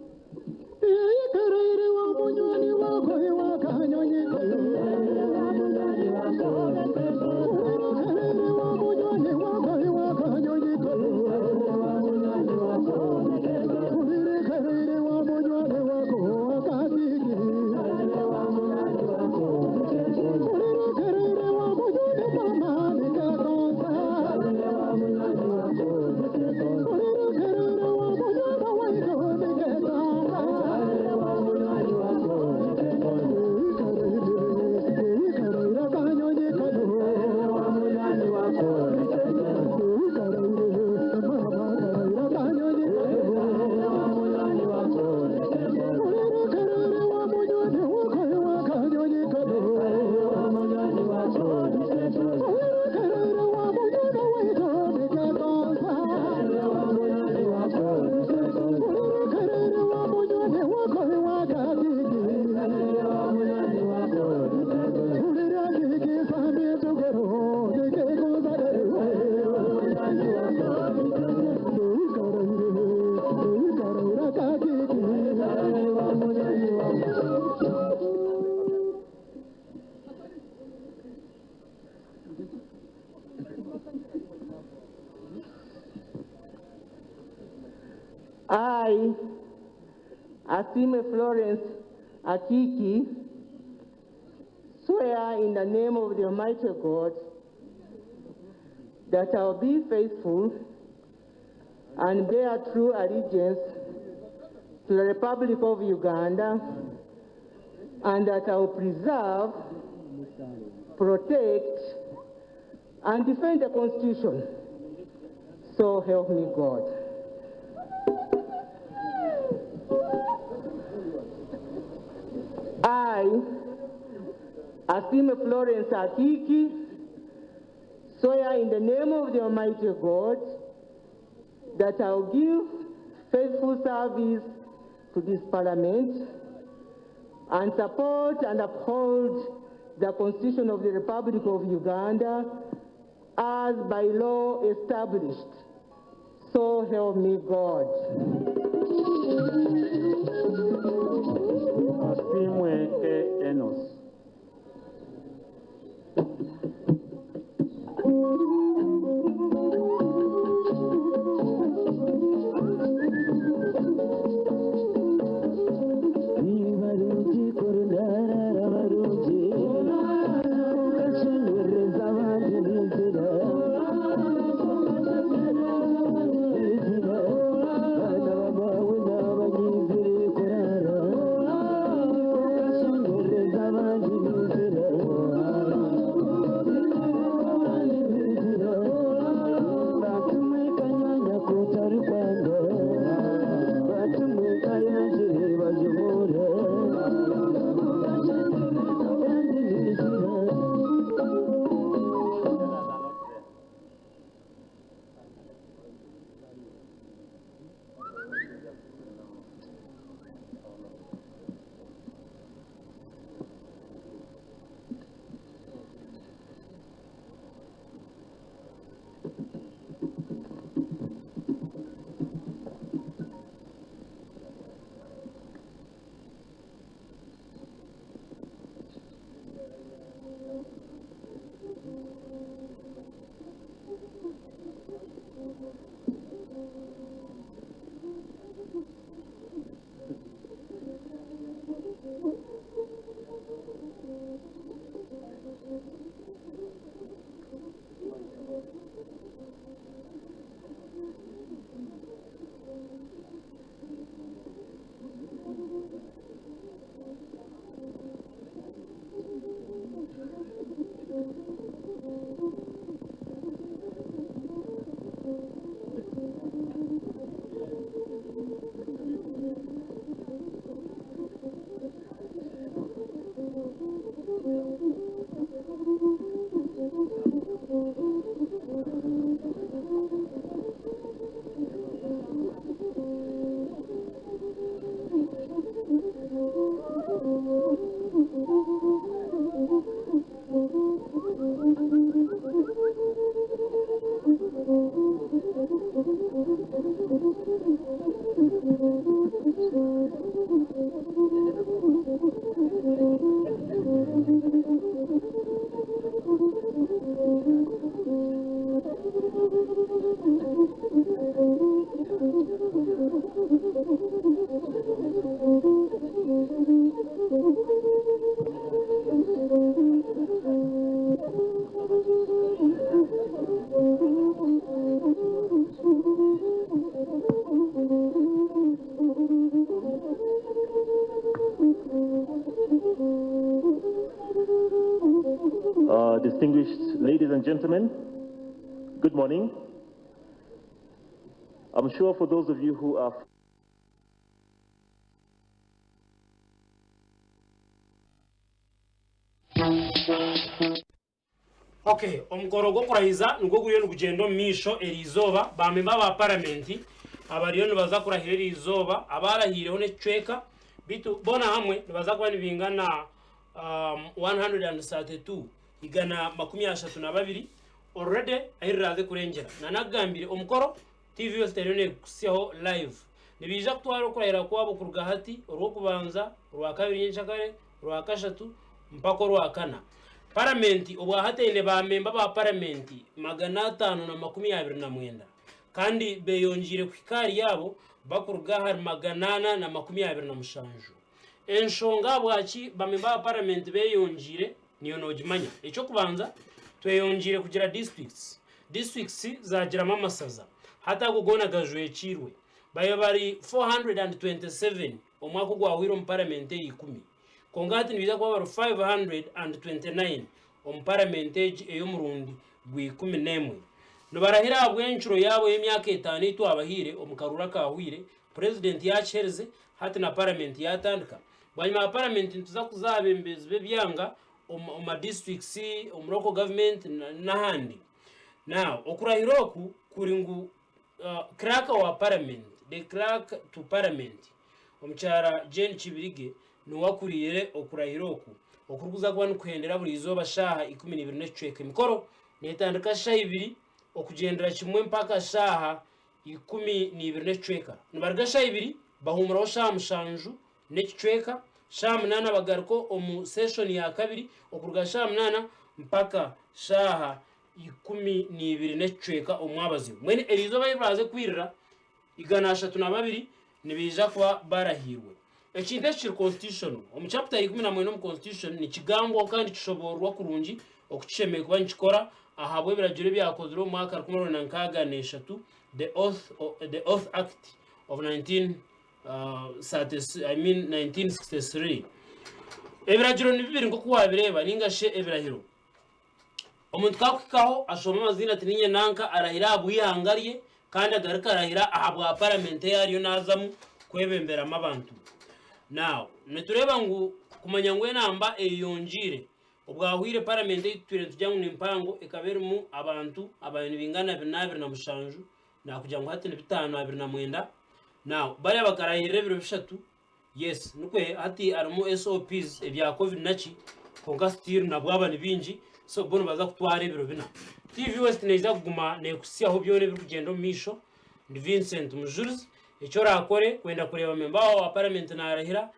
I, Asime Florence Akiki, swear in the name of the Almighty God that I will be faithful and bear true allegiance to the Republic of Uganda, and that I will preserve, protect, and defend the Constitution. So help me God. I, Asime Florence Akiki, swear in the name of the Almighty God that I will give faithful service to this Parliament and support and uphold the Constitution of the Republic of Uganda as by law established. So help me God. Asimwe E. Enos. Thank you. Distinguished ladies and gentlemen, good morning. I'm sure for those of you who are Okay, omukoro gw'okurahiza nigwo guriyo nigugenda omu maisho eriizooba bamemba ba paramenti abariyo nibaza kurahira eriizooba abarahiireho n'ekicweka bitu bona hamwe nibaza kuba nibingana 132 igana 32 already ahiriraze kurengera nanagambire omukoro TV yose teriyo nekusiyaho live nibija kutwara okurahira kwabo kuruga hati orwokubanza orwakabiri nyenshakare orwakashatu mpaka orwakana paramenti obwahateine bamemba ba paramenti 529 kandi beyongire kwikari yabo bakuruga hari 827 enshonga bwaki bamemba ba paramenti beyongire niyo nogimanya ekyo kubanza tweyongire kugira districts zagiramo amasaza hata kugona gajwekirwe bayo bari 427 omwaka gwahwire mu paramenti 10 kongati nibiza kuba baro 529 omuparamentage eyo murundi gw11 nobarahira abwenchuro yabo y'emyaka 5 itu abahire omukarura kahwire president yachereze hati na parliament yatandika bwanyuma parliament ntuza kuzabembezi bebyanga oma districts local government n'ahandi now okurahiroku kuringu clerk wa parliament the clerk to parliament omuchara Jane Chibirige nuwakuriyere okurahiroku okuruguza kuba nukuhendera buri izoba shaha 12 n'ecweka mikoro netandika shaha 2 okugendera kimwe mpaka shaha 12 n'ecweka nubarga shaha 2 bahumuraho shaha mushanju n'ecweka shaha 8 bagaruko omu session ya kabiri okuruga shaha 8 mpaka shaha 12 n'ecweka omwabazi mwene erizoba ibaze kwirira igana 32 nibija kuba barahirwe ekintu kiri constitution omu chapter 11 mu constitution ni kigambo kandi kishoborwa kurungi okukishemeye kuba nkikora ahabwe biragire byakozwe mu mwaka 1963 the oath act of 1963 ebiragiro ni bibiri ngo kuwabireba ningashe ebirahiro omuntu kakikaho ashoma amazina ati ninye nanka arahira abwihangariye kandi agarika arahira ahabwa parliament yariyo nazamu kwebembera amabantu now netureba ngu kumanya ngwe namba eyonjire obwahwire parliament yitwire tujyangu nimpango ekabermu abantu abayini bingana 227 na kujya ngo hati 529 now bari bakarahirire biro bishatu yes nukwe hati arimo SOPs ebya covid nachi konga still nabwaba nibinji so bono baza kutwara biro bina TV West neza kuguma nekusiyaho byone biri kugenda misho ndi Vincent Mujurs icyo rakore kwenda kureba memba wa parliament narahira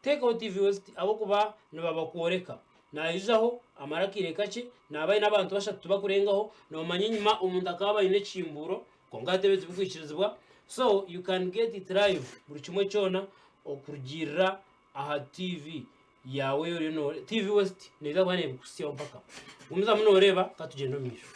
take out TV West abo kuba nibaba kuoreka nayizaho amarakire kake nabaye nabantu bashatu bakurengaho no manyinyima umuntu akaba ine chimburo kongatebe zibukwikirizwa so you can get it live buri kimwe cyona okurugirira aha TV yawe uri no TV West neza bane bukusiya mpaka umuza muno reba katugenda misho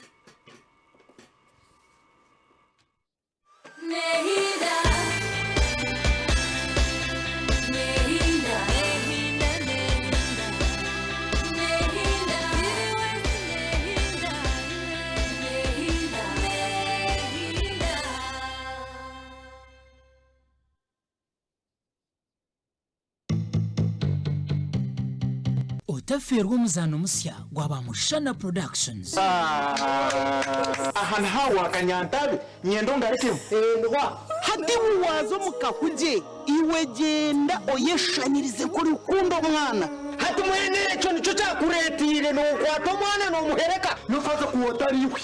Taferwa muzano musya gwabamushana productions ahan hawa kanyantabe nyendo ngarekemo ndwa hati wazo mukakuje iwe genda oyeshanirize kuri rukundo mwana hati mwene cyo nico cyakuretire no kwato mwana no muhereka nufaza kuwotariwe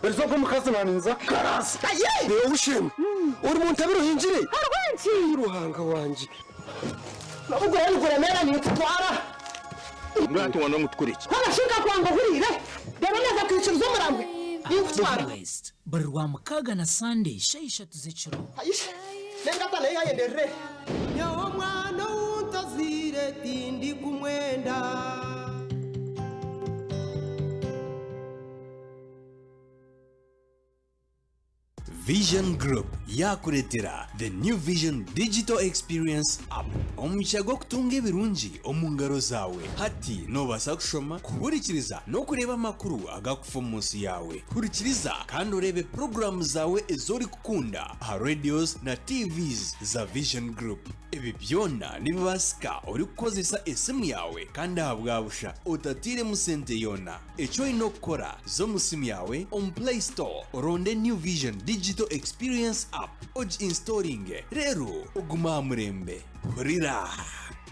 Ezo ko mukaze baninza karasi aye rero ushimwe uri mu ntabiro hinjire harwenci ruhanga wanje nabwo yari kuremera ni twara Ngati wana mutukuriki. Harashika kwanga hurire. Debe neza kwicuza umurambwe. Infwara. Bari rwa mukaga na Sunday shayisha tuzeciro. Ayisha. Nenga tale yayendere. Yawo mwana untazire tindi kumwenda. Vision Group yakuretera the New Vision Digital Experience App. Omugisha gwo kutunga ebirungi omu ngaro zawe. Hati nobasa kushoma, kuhurikiriza no kureba amakuru agakufa mu nsi yawe. Hurikiriza kandi urebe program zawe ezori kukunda ha radios na TVs za Vision Group. Ebi byonna nibibasika uri kukozesa esimu yawe kandi ahabwabusha utatire mu sente yona. Ecyo ino kukora zo mu simu yawe on Play Store oronde New Vision Digital Experience App oji installing rero uguma murembe. Hurira!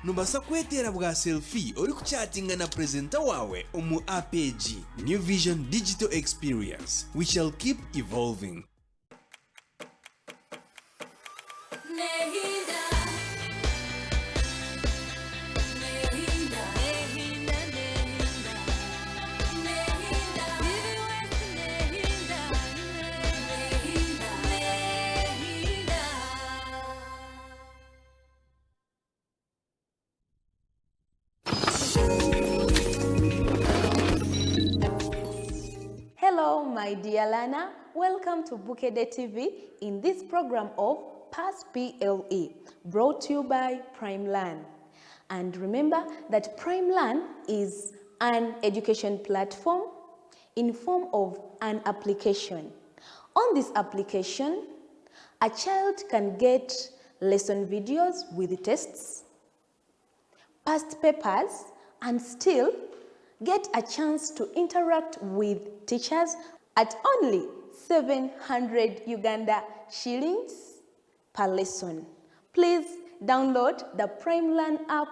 Nubasa kwetera bwa selfie uri kuchatinga na presenter wawe omu APG New Vision Digital Experience. We shall keep evolving. Hello, my dear learner. Welcome to Bukede TV in this program of Pass PLE, brought to you by PrimeLearn. And remember that PrimeLearn is an education platform in form of an application. On this application, a child can get lesson videos with tests, past papers, and still get a chance to interact with teachers at only 700 Uganda shillings per lesson. Please download the PrimeLearn app